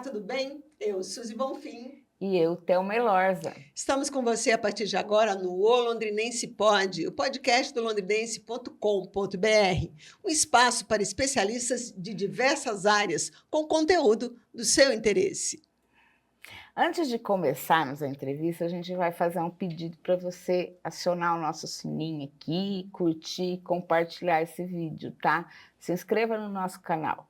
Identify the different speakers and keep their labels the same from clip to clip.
Speaker 1: Olá, tudo bem? Eu, Suzy Bonfim.
Speaker 2: E eu, Thelma Elorza.
Speaker 1: Estamos com você a partir de agora no O Londrinense Pod, o podcast do londrinense.com.br, um espaço para especialistas de diversas áreas com conteúdo do seu interesse.
Speaker 2: Antes de começarmos a entrevista, a gente vai fazer um pedido para você acionar o nosso sininho aqui, curtir, compartilhar esse vídeo, tá? Se inscreva no nosso canal.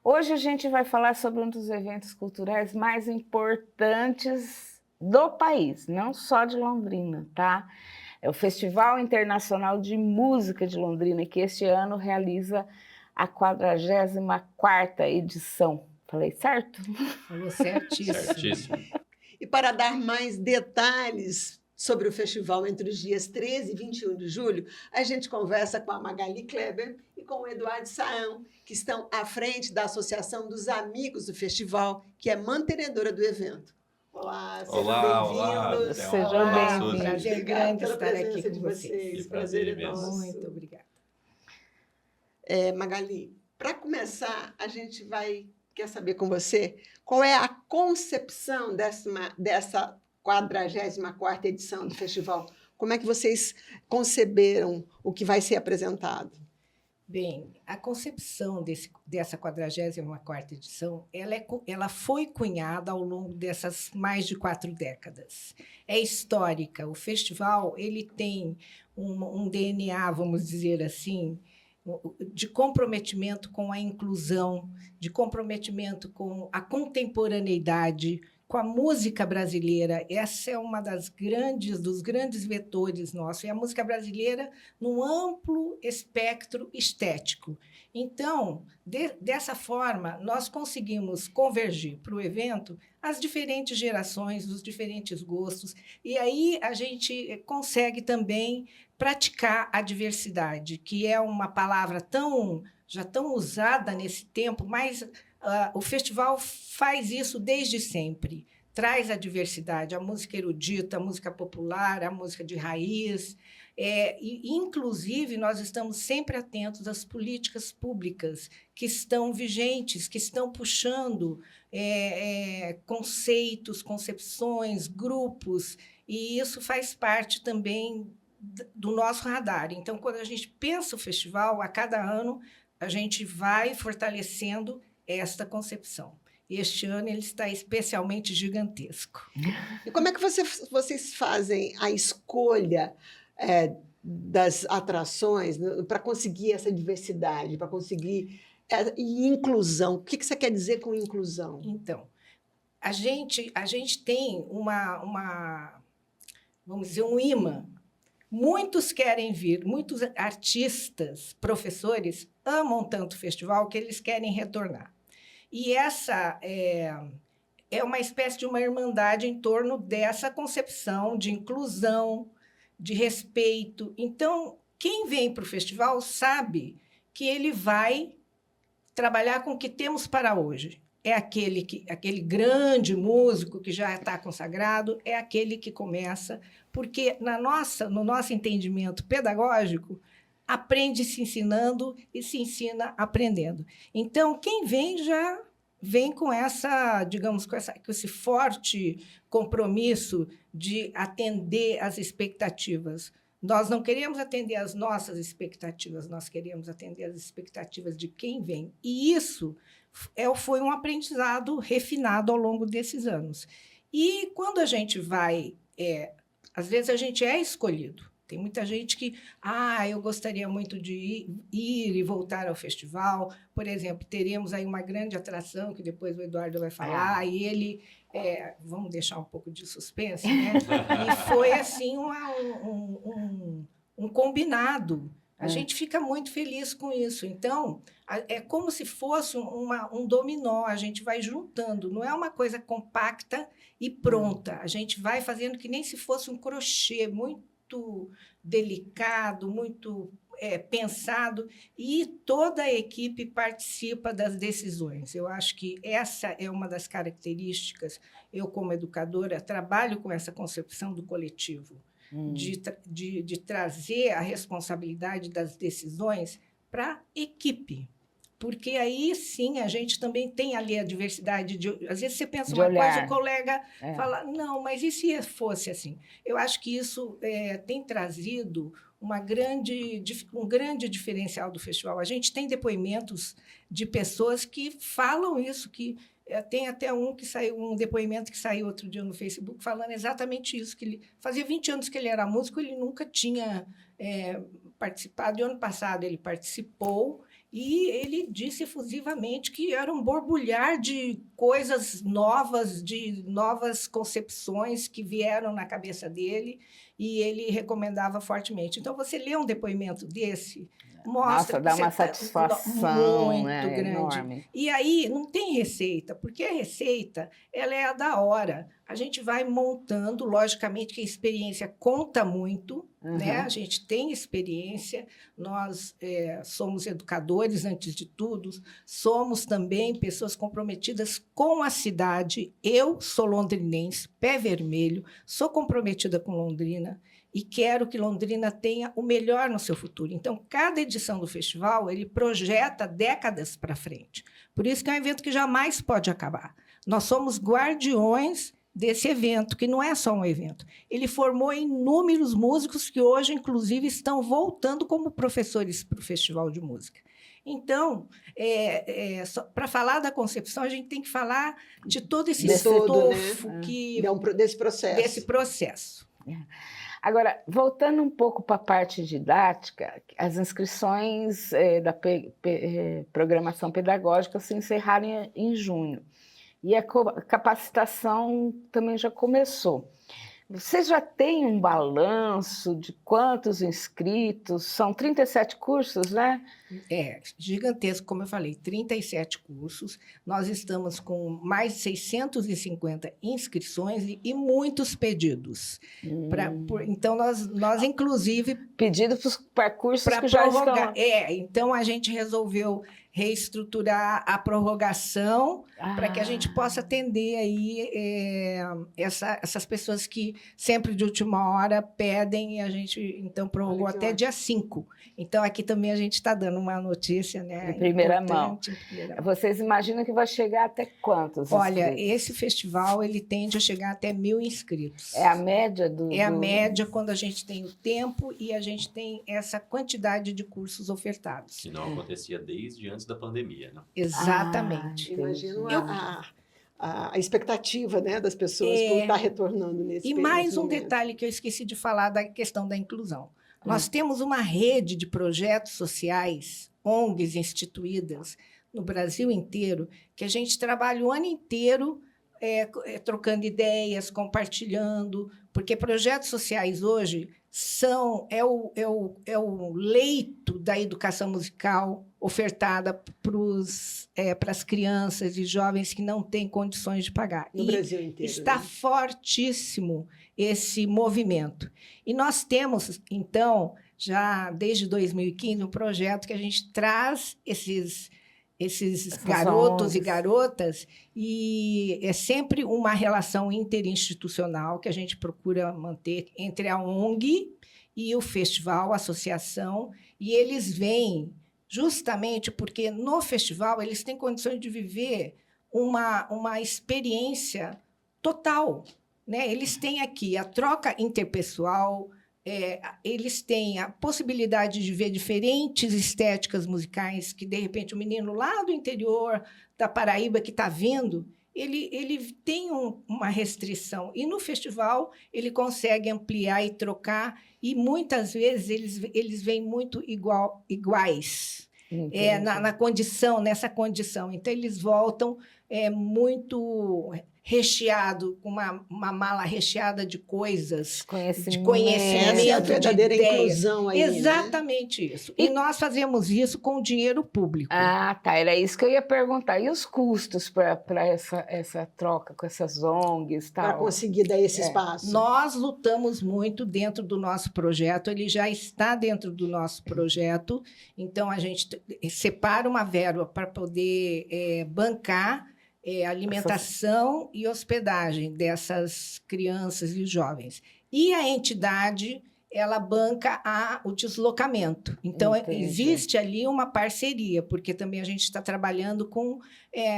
Speaker 2: Hoje a gente vai falar sobre um dos eventos culturais mais importantes do país, não só de Londrina, tá? É o Festival Internacional de Música de Londrina, que este ano realiza a 44ª edição. Falei certo?
Speaker 3: Falou certíssimo.
Speaker 4: Certíssimo.
Speaker 1: E para dar mais detalhes sobre o festival entre os dias 13 e 21 de julho, a gente conversa com a Magali Kleber e com o Eduardo Saão, que estão à frente da Associação dos Amigos do Festival, que é mantenedora do evento. Olá, sejam bem-vindos.
Speaker 2: Sejam bem-vindos.
Speaker 3: Prazer grande estar aqui com
Speaker 1: vocês.
Speaker 4: Que
Speaker 1: Prazer é
Speaker 4: prazer
Speaker 1: nosso.
Speaker 3: Muito obrigada.
Speaker 1: Magali, para começar, a gente quer saber com você qual é a concepção dessa 44ª edição do festival. Como é que vocês conceberam o que vai ser apresentado?
Speaker 3: Bem, a concepção dessa 44ª edição, ela foi cunhada ao longo dessas mais de 4 décadas. É histórica. O festival ele tem um DNA, vamos dizer assim, de comprometimento com a inclusão, de comprometimento com a contemporaneidade, com a música brasileira. Essa é uma dos grandes vetores nossos, é a música brasileira num amplo espectro estético. Então, dessa forma, nós conseguimos convergir para o evento as diferentes gerações, os diferentes gostos, e aí a gente consegue também praticar a diversidade, que é uma palavra já tão usada nesse tempo, mas o festival faz isso desde sempre. Traz a diversidade, a música erudita, a música popular, a música de raiz. Inclusive, nós estamos sempre atentos às políticas públicas que estão vigentes, que estão puxando conceitos, concepções, grupos, e isso faz parte também do nosso radar. Então, quando a gente pensa o festival, a cada ano, a gente vai fortalecendo esta concepção. Este ano ele está especialmente gigantesco.
Speaker 1: E como é que vocês fazem a escolha das atrações para conseguir essa diversidade, para conseguir e inclusão? O que você quer dizer com inclusão?
Speaker 3: Então, a gente tem vamos dizer, um imã. Muitos querem vir, muitos artistas, professores, amam tanto o festival que eles querem retornar. E essa é uma espécie de uma irmandade em torno dessa concepção de inclusão, de respeito. Então, quem vem para o festival sabe que ele vai trabalhar com o que temos para hoje. É aquele grande músico que já está consagrado, é aquele que começa, porque no nosso entendimento pedagógico, aprende-se ensinando e se ensina aprendendo. Então, quem vem já vem com com esse forte compromisso de atender às expectativas. Nós não queremos atender às nossas expectativas, nós queremos atender às expectativas de quem vem. E isso foi um aprendizado refinado ao longo desses anos. E quando a gente vai, às vezes a gente é escolhido. Tem muita gente que, eu gostaria muito de ir e voltar ao festival. Por exemplo, teremos aí uma grande atração, que depois o Eduardo vai falar, e ele, vamos deixar um pouco de suspense, né? E foi, assim, um combinado. A gente fica muito feliz com isso. Então, é como se fosse um dominó, a gente vai juntando, não é uma coisa compacta e pronta. A gente vai fazendo que nem se fosse um crochê, muito delicado, muito pensado, e toda a equipe participa das decisões. Eu acho que essa é uma das características. Eu, como educadora, trabalho com essa concepção do coletivo, de trazer a responsabilidade das decisões para a equipe. porque aí sim a gente também tem ali a diversidade de. Às vezes você pensa
Speaker 2: De
Speaker 3: uma
Speaker 2: olhar.
Speaker 3: coisa, o colega
Speaker 2: É.
Speaker 3: fala, não, mas e se fosse assim? Eu acho que isso tem trazido um grande diferencial do festival. A gente tem depoimentos de pessoas que falam isso, que tem até um depoimento que saiu outro dia no Facebook falando exatamente isso, que ele fazia 20 anos que ele era músico, ele nunca tinha participado, e ano passado ele participou, e ele disse efusivamente que era um borbulhar de coisas novas, de novas concepções que vieram na cabeça dele, e ele recomendava fortemente. Então, você lê um depoimento desse, mostra
Speaker 2: Nossa, dá
Speaker 3: que
Speaker 2: uma
Speaker 3: você
Speaker 2: satisfação,
Speaker 3: muito
Speaker 2: né,
Speaker 3: grande.
Speaker 2: enorme.
Speaker 3: E aí, não tem receita, porque a receita ela é a da hora. A gente vai montando, logicamente que a experiência conta muito, né? A gente tem experiência, nós somos educadores, antes de tudo, somos também pessoas comprometidas com a cidade. Eu sou londrinense, pé vermelho, sou comprometida com Londrina e quero que Londrina tenha o melhor no seu futuro. Então, cada edição do festival, ele projeta décadas para frente. Por isso que é um evento que jamais pode acabar. Nós somos guardiões desse evento, que não é só um evento. Ele formou inúmeros músicos que hoje, inclusive, estão voltando como professores para o Festival de Música. Então, para falar da concepção, a gente tem que falar de todo esse estofo,
Speaker 1: né?
Speaker 3: desse processo.
Speaker 2: Agora, voltando um pouco para a parte didática, as inscrições da programação pedagógica se encerraram em junho. E a capacitação também já começou. Você já tem um balanço de quantos inscritos? São 37 cursos, né?
Speaker 3: Gigantesco, como eu falei, 37 cursos. Nós estamos com mais de 650 inscrições e muitos pedidos. Então, nós inclusive...
Speaker 2: Pedidos para cursos que
Speaker 3: prorrogar.
Speaker 2: Já estão...
Speaker 3: Então, a gente resolveu reestruturar a prorrogação para que a gente possa atender aí essas pessoas que sempre de última hora pedem, e a gente então prorrogou até dia 5. Então, aqui também a gente está dando uma notícia, né?
Speaker 2: Em primeira mão. Vocês imaginam que vai chegar até quantos
Speaker 3: Olha,
Speaker 2: inscritos?
Speaker 3: esse festival ele tende a chegar até 1.000 inscritos.
Speaker 2: É a média do...
Speaker 3: É a média quando a gente tem o tempo e a gente tem essa quantidade de cursos ofertados.
Speaker 4: Que não acontecia desde antes da pandemia, né?
Speaker 3: Exatamente.
Speaker 1: Imagino a expectativa, né, das pessoas por estar retornando nesse
Speaker 3: E mais um
Speaker 1: momento.
Speaker 3: detalhe que eu esqueci de falar da questão da inclusão. Nós temos uma rede de projetos sociais, ONGs instituídas no Brasil inteiro, que a gente trabalha o ano inteiro trocando ideias, compartilhando, porque projetos sociais hoje é o leito da educação musical ofertada para as crianças e jovens que não têm condições de pagar.
Speaker 1: No Brasil inteiro.
Speaker 3: Está fortíssimo esse movimento. E nós temos, então, já desde 2015, um projeto que a gente traz esses garotos e garotas, e é sempre uma relação interinstitucional que a gente procura manter entre a ONG e o festival, a associação, e eles vêm justamente porque no festival eles têm condições de viver uma experiência total, né? Eles têm aqui a troca interpessoal, eles têm a possibilidade de ver diferentes estéticas musicais que, de repente, o menino lá do interior da Paraíba que está vendo, ele tem uma restrição. E, no festival, ele consegue ampliar e trocar, e, muitas vezes, eles vêm muito iguais nessa condição. Então, eles voltam muito... recheado, com uma mala recheada de coisas, de conhecimento,
Speaker 1: essa é a verdadeira inclusão aí,
Speaker 3: exatamente, né? Isso. E nós fazemos isso com dinheiro público.
Speaker 2: Ah, tá. Era isso que eu ia perguntar. E os custos para essa troca com essas ONGs?
Speaker 1: Para conseguir dar esse espaço?
Speaker 3: Nós lutamos muito dentro do nosso projeto, ele já está dentro do nosso projeto, então a gente separa uma verba para poder bancar alimentação e hospedagem dessas crianças e jovens. E a entidade ela banca o deslocamento. Então,
Speaker 2: Entendi.
Speaker 3: existe ali uma parceria, porque também a gente está trabalhando com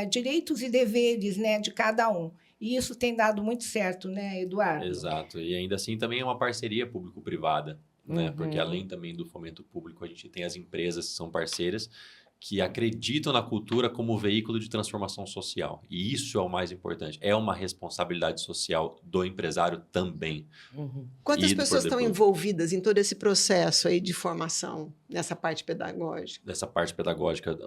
Speaker 3: direitos e deveres, né, de cada um. E isso tem dado muito certo, né, Eduardo?
Speaker 4: Exato. E ainda assim também é uma parceria público-privada, né?
Speaker 2: Uhum.
Speaker 4: Porque além também do fomento público, a gente tem as empresas que são parceiras que acreditam na cultura como veículo de transformação social. E isso é o mais importante. É uma responsabilidade social do empresário também.
Speaker 2: Uhum.
Speaker 1: Quantas
Speaker 4: E do
Speaker 1: pessoas
Speaker 4: poder
Speaker 1: estão
Speaker 4: público.
Speaker 1: envolvidas em todo esse processo aí de formação, nessa parte pedagógica?
Speaker 4: Dessa parte pedagógica,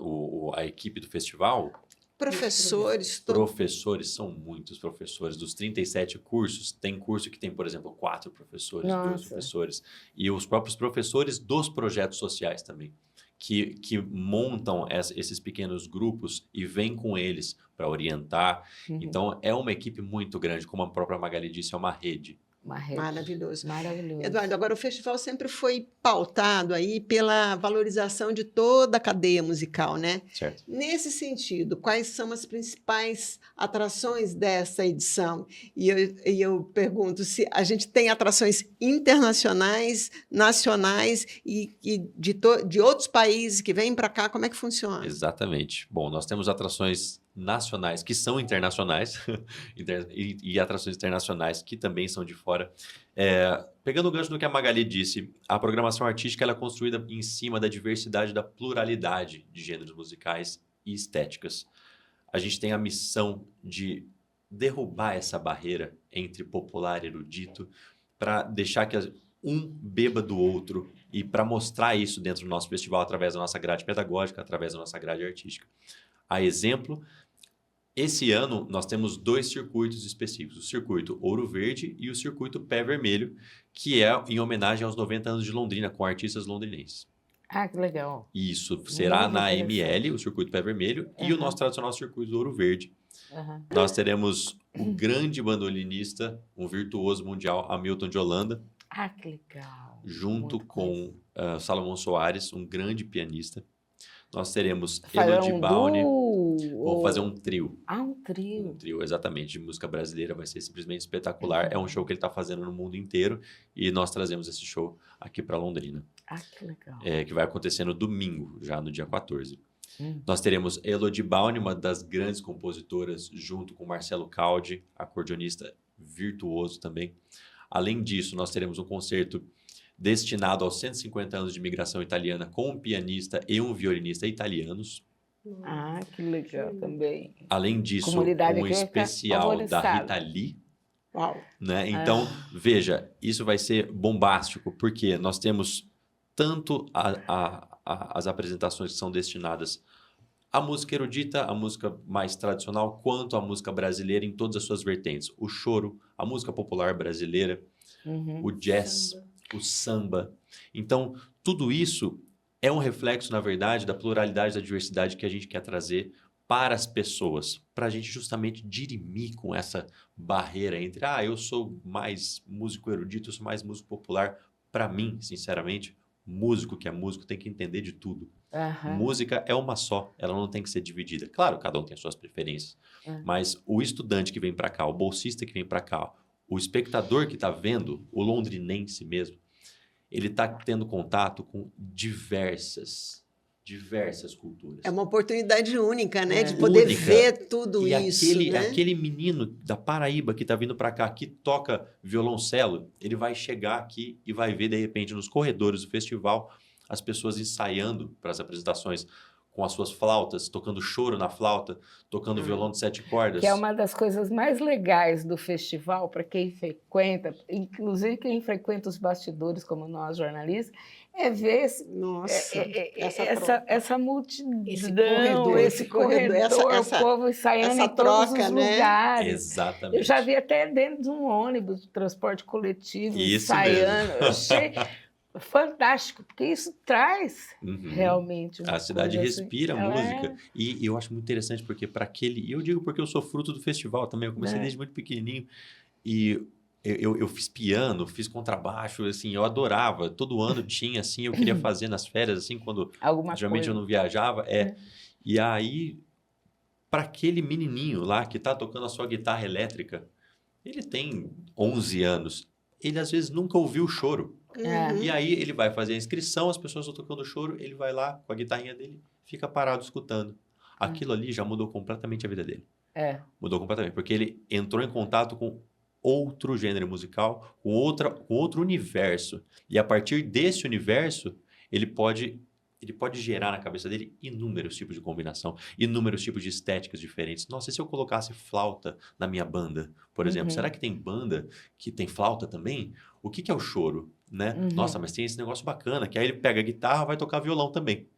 Speaker 4: a equipe do festival,
Speaker 1: Professores,
Speaker 4: professores, são muitos professores. Dos 37 cursos, tem curso que tem, por exemplo, 4 professores, 2
Speaker 2: Nossa.
Speaker 4: professores. E os próprios professores dos projetos sociais também, que montam esses pequenos grupos e vêm com eles para orientar.
Speaker 2: Uhum.
Speaker 4: Então, é uma equipe muito grande, como a própria Magali disse, é uma rede.
Speaker 2: Uma rede.
Speaker 1: maravilhoso.
Speaker 2: Maravilhoso.
Speaker 1: Eduardo, agora o festival sempre foi pautado aí pela valorização de toda a cadeia musical, né?
Speaker 4: Certo?
Speaker 1: Nesse sentido, quais são as principais atrações dessa edição? E eu pergunto se a gente tem atrações internacionais, nacionais e de outros países que vêm para cá, como é que funciona?
Speaker 4: Exatamente. Bom, nós temos atrações nacionais que são internacionais e atrações internacionais que também são de fora. Pegando o gancho do que a Magali disse, a programação artística ela é construída em cima da diversidade, da pluralidade de gêneros musicais e estéticas. A gente tem a missão de derrubar essa barreira entre popular e erudito para deixar que um beba do outro e para mostrar isso dentro do nosso festival através da nossa grade pedagógica, através da nossa grade artística. A exemplo, esse ano nós temos 2 circuitos específicos, o circuito Ouro Verde e o circuito Pé Vermelho, que é em homenagem aos 90 anos de Londrina, com artistas londrinenses.
Speaker 2: Ah, que legal.
Speaker 4: Isso será
Speaker 2: Muito
Speaker 4: na
Speaker 2: interessante.
Speaker 4: ML, o circuito Pé Vermelho, e o
Speaker 2: Aham.
Speaker 4: nosso tradicional circuito do Ouro Verde.
Speaker 2: Aham.
Speaker 4: Nós teremos o grande bandolinista, um virtuoso mundial, Hamilton de Holanda,
Speaker 2: Ah, que legal.
Speaker 4: junto
Speaker 2: Muito
Speaker 4: com Salomão Soares, um grande pianista. Nós teremos
Speaker 2: Fazer
Speaker 4: Elodie Baune.
Speaker 2: duo
Speaker 4: Vamos fazer um trio.
Speaker 2: Ah, um
Speaker 4: Um
Speaker 2: trio.
Speaker 4: trio, exatamente, de música brasileira. Vai ser simplesmente espetacular. É um show que ele está fazendo no mundo inteiro e nós trazemos esse show aqui para Londrina,
Speaker 2: Ah, que legal.
Speaker 4: que vai acontecer no domingo, já no dia 14.
Speaker 2: Hum.
Speaker 4: Nós teremos Elodie Baune, uma das grandes compositoras, junto com Marcelo Caldi, acordeonista virtuoso também. Além disso, nós teremos um concerto destinado aos 150 anos de imigração italiana com um pianista e um violinista italianos.
Speaker 2: Ah, que legal também.
Speaker 4: Além disso,
Speaker 2: Comunidade
Speaker 4: um
Speaker 2: aqui vai ficar
Speaker 4: especial da
Speaker 2: favorecada.
Speaker 4: Rita Lee,
Speaker 1: Uau!
Speaker 4: né? Então,
Speaker 2: Ah.
Speaker 4: veja, isso vai ser bombástico, porque nós temos tanto as apresentações que são destinadas à música erudita, à música mais tradicional, quanto à música brasileira em todas as suas vertentes. O choro, a música popular brasileira,
Speaker 2: Uhum.
Speaker 4: o jazz, o samba. Então, tudo isso é um reflexo, na verdade, da pluralidade, da diversidade que a gente quer trazer para as pessoas, para a gente justamente dirimir com essa barreira entre, eu sou mais músico erudito, eu sou mais músico popular. Para mim, sinceramente, músico que é músico tem que entender de tudo.
Speaker 2: Aham.
Speaker 4: Música é uma só, ela não tem que ser dividida. Claro, cada um tem as suas preferências, mas o estudante que vem para cá, o bolsista que vem para cá, o espectador que está vendo, o londrinense mesmo, ele está tendo contato com diversas culturas.
Speaker 1: É uma oportunidade única, né?
Speaker 2: É.
Speaker 1: De poder
Speaker 4: Única.
Speaker 1: ver tudo
Speaker 4: E
Speaker 1: isso, né?
Speaker 4: aquele menino da Paraíba que está vindo para cá, que toca violoncelo, ele vai chegar aqui e vai ver, de repente, nos corredores do festival, as pessoas ensaiando para as apresentações com as suas flautas, tocando choro na flauta, tocando violão de 7 cordas.
Speaker 2: Que é uma das coisas mais legais do festival, para quem frequenta, inclusive quem frequenta os bastidores, como nós, jornalistas, é ver
Speaker 1: Nossa,
Speaker 2: essa multidão,
Speaker 3: Esse corredor,
Speaker 1: essa-
Speaker 2: o povo ensaiando
Speaker 1: essa
Speaker 2: em todos
Speaker 1: troca,
Speaker 2: os
Speaker 1: né?
Speaker 2: lugares.
Speaker 4: Exatamente.
Speaker 2: Eu já vi até dentro de um ônibus de transporte coletivo
Speaker 4: Isso
Speaker 2: ensaiando. Eu achei fantástico, porque isso traz
Speaker 4: Uhum.
Speaker 2: realmente uma
Speaker 4: A cidade
Speaker 2: coisa assim.
Speaker 4: respira
Speaker 2: Ela
Speaker 4: música. E eu acho muito interessante porque para aquele... E eu digo porque eu sou fruto do festival também. Eu comecei
Speaker 2: É.
Speaker 4: desde muito pequenininho. E eu fiz piano, fiz contrabaixo, assim, eu adorava. Todo ano tinha, assim, eu queria fazer nas férias, assim, quando
Speaker 2: Alguma
Speaker 4: geralmente eu
Speaker 2: coisa.
Speaker 4: não viajava. E aí, para aquele menininho lá que tá tocando a sua guitarra elétrica, ele tem 11 anos. Ele, às vezes, nunca ouviu choro.
Speaker 1: Uhum.
Speaker 4: E aí ele vai fazer a inscrição, as pessoas estão tocando choro, ele vai lá com a guitarrinha dele, fica parado escutando. Aquilo ali já mudou completamente a vida dele. Mudou completamente, porque ele entrou em contato com outro gênero musical, com outro universo. E a partir desse universo, ele pode gerar na cabeça dele inúmeros tipos de combinação, inúmeros tipos de estéticas diferentes. Nossa, e se eu colocasse flauta na minha banda, por exemplo? Será que tem banda que tem flauta também? O que é o choro, né? Nossa, mas tem esse negócio bacana, que aí ele pega a guitarra, vai tocar violão também.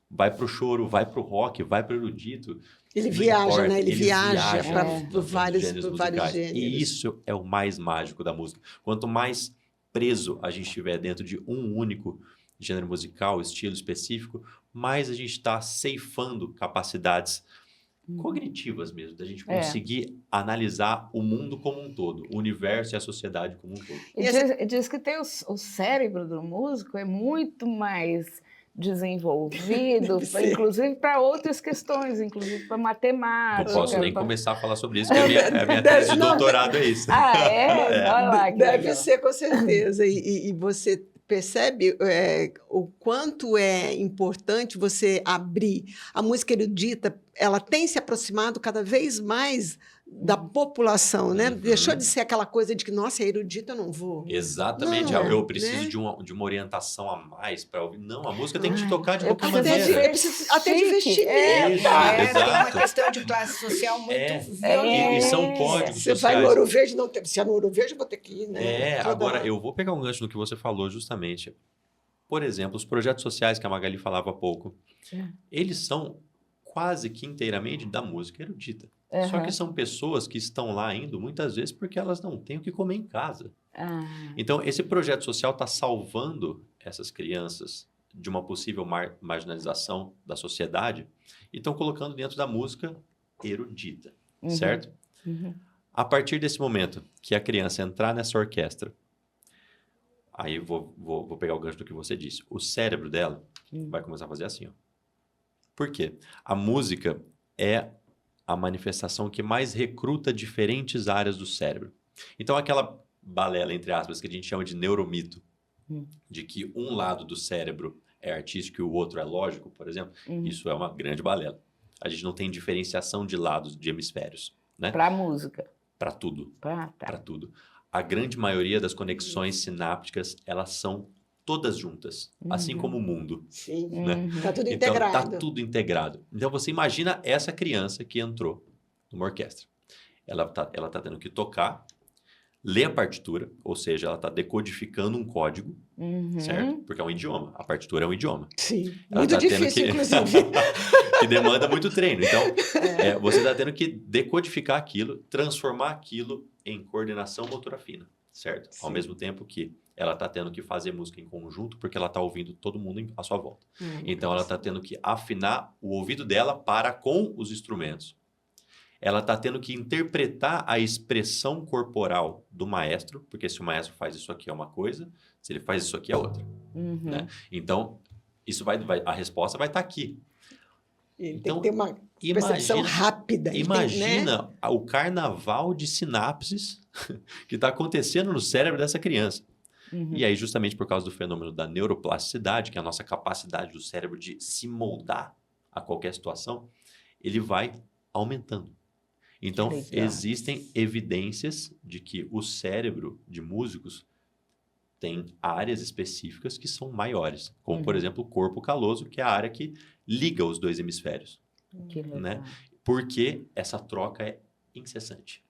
Speaker 4: Vai pro choro, vai pro rock, vai pro erudito.
Speaker 1: Ele
Speaker 4: Não
Speaker 1: viaja,
Speaker 4: importa,
Speaker 1: né? Ele viaja por
Speaker 4: nos
Speaker 1: vários
Speaker 4: musicais.
Speaker 1: gêneros.
Speaker 4: E isso é o mais mágico da música. Quanto mais preso a gente estiver dentro de um único gênero musical, estilo específico, mais a gente está ceifando capacidades cognitivas mesmo, da gente conseguir analisar o mundo como um todo, o universo e a sociedade como um todo.
Speaker 2: E diz que tem o cérebro do músico é muito mais desenvolvido, inclusive para outras questões, inclusive para matemática.
Speaker 4: Não posso nem começar a falar sobre isso, que a minha tese de doutorado é isso.
Speaker 2: Olha lá, que
Speaker 1: Deve
Speaker 2: legal.
Speaker 1: ser, com certeza. E você percebe o quanto é importante você abrir. A música erudita, ela tem se aproximado cada vez mais da população, né? Deixou de ser aquela coisa de que, nossa, é erudita, eu não vou.
Speaker 4: Exatamente.
Speaker 1: Não,
Speaker 4: eu preciso
Speaker 1: né?
Speaker 4: de uma orientação a mais para ouvir. Não, a música tem que te tocar de
Speaker 2: eu
Speaker 4: qualquer
Speaker 2: preciso
Speaker 4: maneira.
Speaker 1: Até de vestimento.
Speaker 4: Isso,
Speaker 3: Tem uma
Speaker 4: exato.
Speaker 3: questão de classe social muito
Speaker 4: E são códigos
Speaker 1: Você vai
Speaker 4: sociais.
Speaker 1: no Ouro Verde, não tem. Se é no Ouro Verde, eu vou ter que ir, né?
Speaker 4: Agora eu vou pegar um gancho no que você falou justamente. Por exemplo, os projetos sociais que a Magali falava há pouco, eles são quase que inteiramente da música erudita. Só que são pessoas que estão lá indo muitas vezes porque elas não têm o que comer em casa. Então, esse projeto social está salvando essas crianças de uma possível marginalização da sociedade e estão colocando dentro da música erudita, certo? A partir desse momento que a criança entrar nessa orquestra, aí vou pegar o gancho do que você disse, o cérebro dela vai começar a fazer assim, ó. Por quê? A música é a manifestação que mais recruta diferentes áreas do cérebro. Então, aquela balela, entre aspas, que a gente chama de neuromito, de que um lado do cérebro é artístico e o outro é lógico, por exemplo, isso é uma grande balela. A gente não tem diferenciação de lados, de hemisférios, né?
Speaker 2: Para a música.
Speaker 4: Para tudo.
Speaker 2: Tá.
Speaker 4: Para tudo. A grande maioria das conexões sinápticas, elas são todas juntas, assim como o mundo.
Speaker 1: Sim.
Speaker 4: Né?
Speaker 1: Tá tudo
Speaker 4: Então,
Speaker 1: integrado.
Speaker 4: tá tudo integrado. Então, você imagina essa criança que entrou numa orquestra. Ela tá tendo que tocar, ler a partitura, ou seja, ela está decodificando um código, certo? Porque é um idioma. A partitura é um idioma.
Speaker 1: Sim.
Speaker 4: Ela
Speaker 1: Muito
Speaker 4: tá tendo
Speaker 1: difícil, inclusive.
Speaker 4: que demanda muito treino. Então, você está tendo que decodificar aquilo, transformar aquilo em coordenação motora fina, certo?
Speaker 1: Sim.
Speaker 4: Ao mesmo tempo que ela está tendo que fazer música em conjunto, porque ela está ouvindo todo mundo à sua volta. Então, ela está tendo que afinar o ouvido dela para com os instrumentos. Ela está tendo que interpretar a expressão corporal do maestro, porque se o maestro faz isso aqui é uma coisa, se ele faz isso aqui é outra. Né? Então, isso a resposta vai estar aqui.
Speaker 1: Ele
Speaker 4: Então,
Speaker 1: tem que ter uma percepção rápida.
Speaker 4: Imagina o carnaval de sinapses que está acontecendo no cérebro dessa criança. E aí, justamente por causa do fenômeno da neuroplasticidade, que é a nossa capacidade do cérebro de se moldar a qualquer situação, ele vai aumentando. Então, existem evidências de que o cérebro de músicos tem áreas específicas que são maiores, como, por exemplo, o corpo caloso, que é a área que liga os dois hemisférios.
Speaker 2: Que legal.
Speaker 4: Né? Porque essa troca é incessante.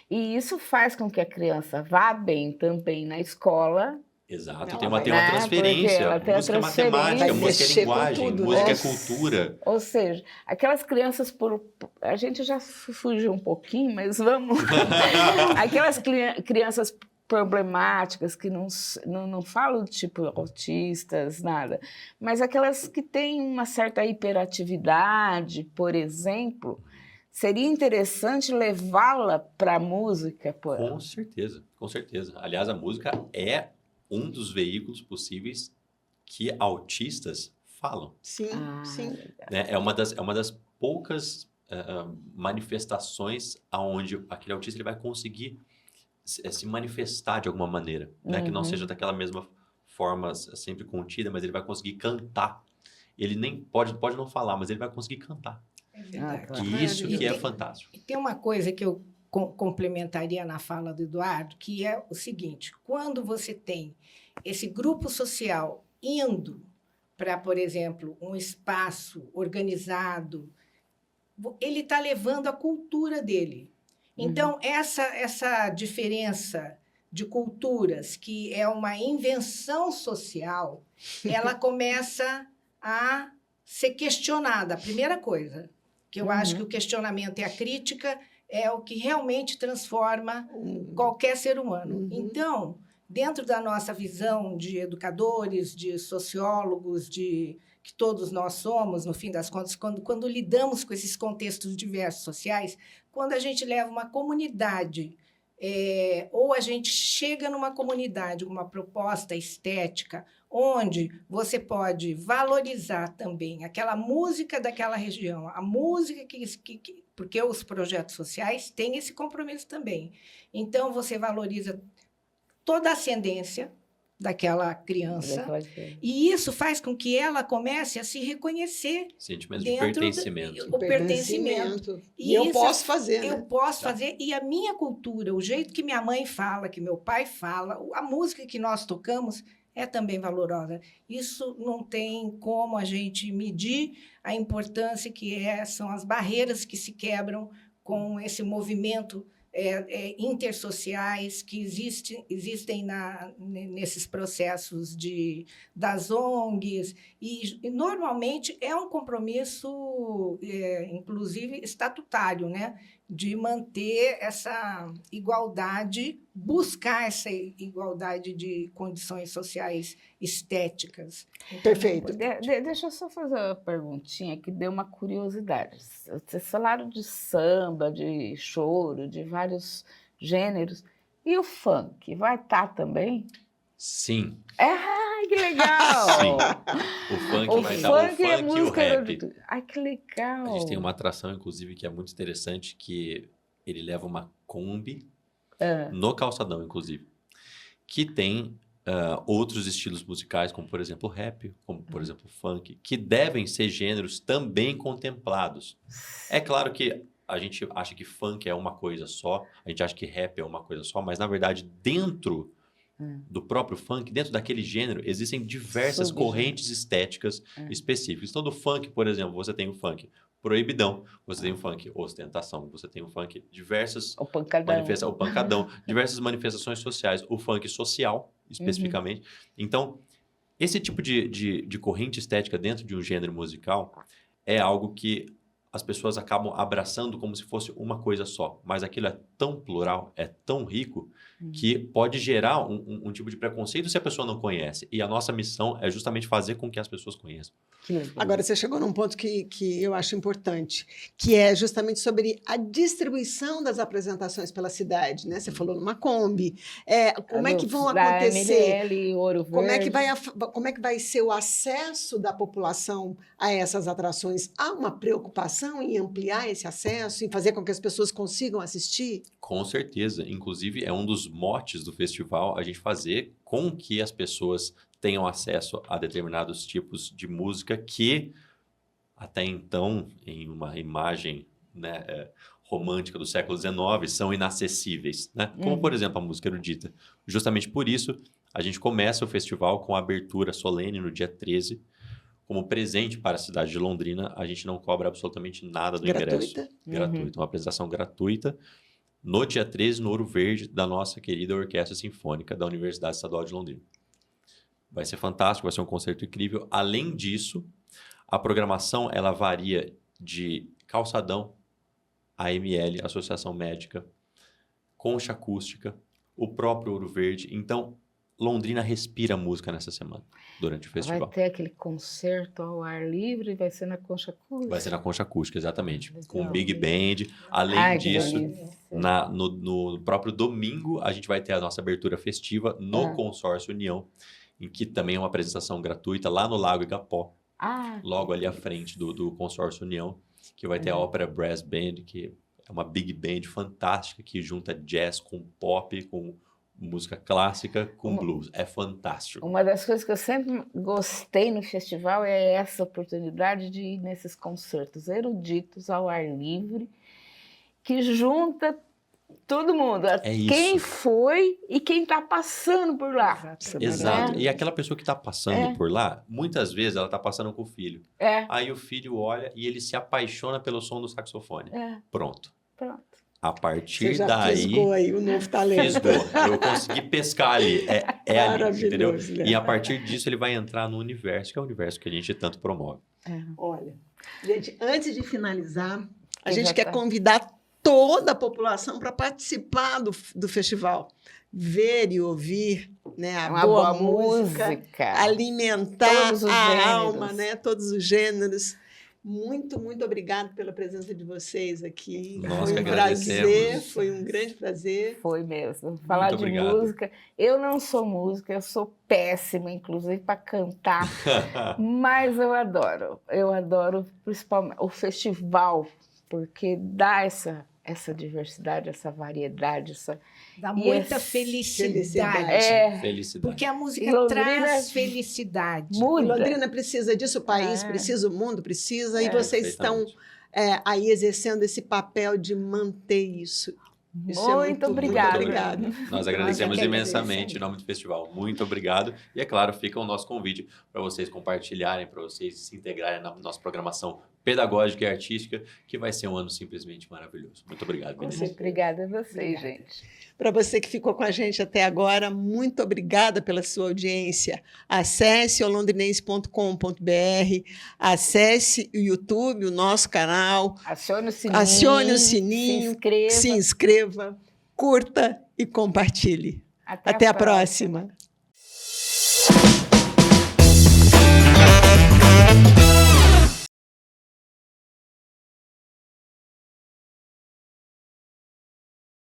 Speaker 2: E isso faz com que a criança vá bem também na escola.
Speaker 4: Exato,
Speaker 1: Ela
Speaker 4: tem uma transferência.
Speaker 2: Ela tem a
Speaker 4: Música é
Speaker 2: transferência.
Speaker 4: matemática,
Speaker 1: Vai
Speaker 4: música é
Speaker 1: mexer com
Speaker 4: linguagem,
Speaker 1: tudo,
Speaker 4: música
Speaker 1: né?
Speaker 4: é cultura.
Speaker 2: Ou seja, aquelas crianças a gente já fugiu um pouquinho, mas vamos. Aquelas crianças problemáticas que não falo de tipo autistas, nada, mas aquelas que têm uma certa hiperatividade, por exemplo, seria interessante levá-la para a música?
Speaker 4: Com certeza, com certeza. Aliás, a música é um dos veículos possíveis que autistas falam.
Speaker 1: Sim, sim.
Speaker 4: Né? É uma das poucas manifestações onde aquele autista ele vai conseguir se manifestar de alguma maneira, né? Que não seja daquela mesma formas sempre contida, mas ele vai conseguir cantar. Ele nem pode não falar, mas ele vai conseguir cantar.
Speaker 3: É verdade.
Speaker 2: claro.
Speaker 4: E isso que é
Speaker 3: tem-
Speaker 4: fantástico.
Speaker 3: E tem uma coisa que eu complementaria na fala do Eduardo, que é o seguinte: quando você tem esse grupo social indo para, por exemplo, um espaço organizado, ele está levando a cultura dele. Então, essa diferença de culturas, que é uma invenção social, ela começa a ser questionada. A primeira coisa, que eu acho que o questionamento e a crítica é o que realmente transforma qualquer ser humano. Então, dentro da nossa visão de educadores, de sociólogos, que todos nós somos, no fim das contas, quando lidamos com esses contextos diversos sociais, quando a gente leva uma comunidade, ou a gente chega numa comunidade com uma proposta estética, onde você pode valorizar também aquela música daquela região, a música porque os projetos sociais têm esse compromisso também. Então, você valoriza toda a ascendência daquela criança, e isso faz com que ela comece a se reconhecer.
Speaker 4: Sentimento de pertencimento.
Speaker 3: O pertencimento.
Speaker 1: E eu posso fazer, né?
Speaker 3: Eu posso fazer. E a minha cultura, o jeito que minha mãe fala, que meu pai fala, a música que nós tocamos é também valorosa. Isso não tem como a gente medir a importância que são as barreiras que se quebram com esse movimento intersociais que existem nesses processos das ONGs, e normalmente é um compromisso, inclusive, estatutário, né? De manter essa igualdade, buscar essa igualdade de condições sociais estéticas.
Speaker 1: Perfeito.
Speaker 2: Deixa eu só fazer uma perguntinha que deu uma curiosidade. Vocês falaram de samba, de choro, de vários gêneros. E o funk vai estar também?
Speaker 4: Sim.
Speaker 2: Ai, que legal!
Speaker 4: Sim. O funk
Speaker 2: O
Speaker 4: vai estar o
Speaker 2: funk é
Speaker 4: funk e o
Speaker 2: música
Speaker 4: rap.
Speaker 2: Ai, que legal!
Speaker 4: A gente tem uma atração, inclusive, que é muito interessante, que ele leva uma Kombi no calçadão, inclusive, que tem outros estilos musicais, como, por exemplo, o rap, como, por exemplo, o funk, que devem ser gêneros também contemplados. É claro que a gente acha que funk é uma coisa só, a gente acha que rap é uma coisa só, mas, na verdade, dentro do próprio funk, dentro daquele gênero, existem diversas correntes estéticas específicas. Então, do funk, por exemplo, você tem o funk proibidão, você tem o funk ostentação, você tem o funk diversas
Speaker 2: O pancadão.
Speaker 4: o pancadão, diversas manifestações sociais, o funk social, especificamente. Então, esse tipo de corrente estética dentro de um gênero musical é algo que as pessoas acabam abraçando como se fosse uma coisa só. Mas aquilo é tão plural, é tão rico, que pode gerar um tipo de preconceito se a pessoa não conhece. E a nossa missão é justamente fazer com que as pessoas conheçam.
Speaker 1: Agora, você chegou num ponto que eu acho importante, que é justamente sobre a distribuição das apresentações pela cidade, né? Você falou numa Kombi. Como é que vão acontecer?
Speaker 2: ML, Ouro Verde.
Speaker 1: Como é que vai ser o acesso da população a essas atrações? Há uma preocupação em ampliar esse acesso, em fazer com que as pessoas consigam assistir?
Speaker 4: Com certeza. Inclusive, é um dos motes do festival a gente fazer com que as pessoas tenham acesso a determinados tipos de música que, até então, em uma imagem, né, romântica do século XIX, são inacessíveis, né? Como, por exemplo, a música erudita. Justamente por isso, a gente começa o festival com a abertura solene no dia 13. Como presente para a cidade de Londrina, a gente não cobra absolutamente nada do ingresso. Gratuito. Uma apresentação gratuita no dia 13, no Ouro Verde, da nossa querida Orquestra Sinfônica da Universidade Estadual de Londrina. Vai ser fantástico, vai ser um concerto incrível. Além disso, a programação ela varia de Calçadão, AML, Associação Médica, Concha Acústica, o próprio Ouro Verde. Então, Londrina respira música nessa semana, durante o festival.
Speaker 2: Vai ter aquele concerto ao ar livre, vai ser na Concha Acústica?
Speaker 4: Vai ser na Concha Acústica, exatamente.
Speaker 2: Legal.
Speaker 4: Com Big Band. Além disso, no próprio domingo, a gente vai ter a nossa abertura festiva no Consórcio União, em que também é uma apresentação gratuita lá no Lago Igapó, logo ali à frente do Consórcio União, que vai ter a Ópera Brass Band, que é uma Big Band fantástica, que junta jazz com pop, com música clássica com blues. É fantástico.
Speaker 2: Uma das coisas que eu sempre gostei no festival é essa oportunidade de ir nesses concertos eruditos ao ar livre, que junta todo mundo,
Speaker 4: É isso.
Speaker 2: quem foi e quem está passando por lá.
Speaker 3: Exatamente.
Speaker 4: Exato.
Speaker 2: É.
Speaker 4: E aquela pessoa que está passando por lá, muitas vezes ela está passando com o filho.
Speaker 2: É,
Speaker 4: Aí o filho olha e ele se apaixona pelo som do saxofone. Pronto.
Speaker 2: pronto.
Speaker 4: A
Speaker 1: Você
Speaker 4: partir
Speaker 1: já
Speaker 4: daí,
Speaker 1: fisgou aí o novo talento.
Speaker 4: fisgou. Eu consegui pescar ali. É ali, entendeu?
Speaker 1: Maravilhoso, né?
Speaker 4: E a partir disso ele vai entrar no universo, que é o universo que a gente tanto promove.
Speaker 1: Olha, gente, antes de finalizar, a
Speaker 2: Que
Speaker 1: gente
Speaker 2: já
Speaker 1: quer
Speaker 2: tá.
Speaker 1: convidar toda a população para participar do festival. Ver e ouvir, né, a
Speaker 2: Uma
Speaker 1: boa
Speaker 2: boa
Speaker 1: música,
Speaker 2: música.
Speaker 1: alimentar
Speaker 2: Todos os
Speaker 1: a
Speaker 2: gêneros.
Speaker 1: alma, né, todos os gêneros. Muito, muito obrigado pela presença de vocês aqui.
Speaker 4: Nós
Speaker 1: Foi
Speaker 4: que
Speaker 1: um prazer,
Speaker 4: agradecemos.
Speaker 1: foi um grande prazer.
Speaker 2: Foi mesmo. Falar de
Speaker 4: obrigado.
Speaker 2: música. Eu não sou música, eu sou péssima, inclusive, para cantar. Mas eu adoro principalmente o festival, porque dá essa diversidade, essa variedade,
Speaker 3: Dá
Speaker 2: E
Speaker 3: muita
Speaker 2: esse-
Speaker 3: felicidade.
Speaker 2: É.
Speaker 4: Felicidade.
Speaker 3: Porque a música
Speaker 2: E Londrina
Speaker 3: traz felicidade.
Speaker 1: E
Speaker 2: muda.
Speaker 1: Londrina precisa disso, o país
Speaker 2: É.
Speaker 1: precisa, o mundo precisa, e
Speaker 2: É.
Speaker 1: vocês estão
Speaker 4: Perfeitamente.
Speaker 1: aí exercendo esse papel de manter isso. Isso é
Speaker 2: Muito obrigada.
Speaker 1: Muito obrigado.
Speaker 4: Nós agradecemos
Speaker 3: Nós é que
Speaker 4: imensamente
Speaker 3: agradecemos.
Speaker 4: em nome do festival. Muito obrigado. E é claro, fica o nosso convite para vocês compartilharem, para vocês se integrarem na nossa programação pedagógica e artística, que vai ser um ano simplesmente maravilhoso. Muito obrigado, meninas.
Speaker 2: Muito obrigada a vocês,
Speaker 3: Obrigada.
Speaker 2: gente.
Speaker 1: Para você que ficou com a gente até agora, muito obrigada pela sua audiência. Acesse o londrinense.com.br, acesse o YouTube, o nosso canal,
Speaker 2: Acione o sininho.
Speaker 1: acione o sininho,
Speaker 2: Se inscreva.
Speaker 1: se inscreva, curta e compartilhe. Até a próxima.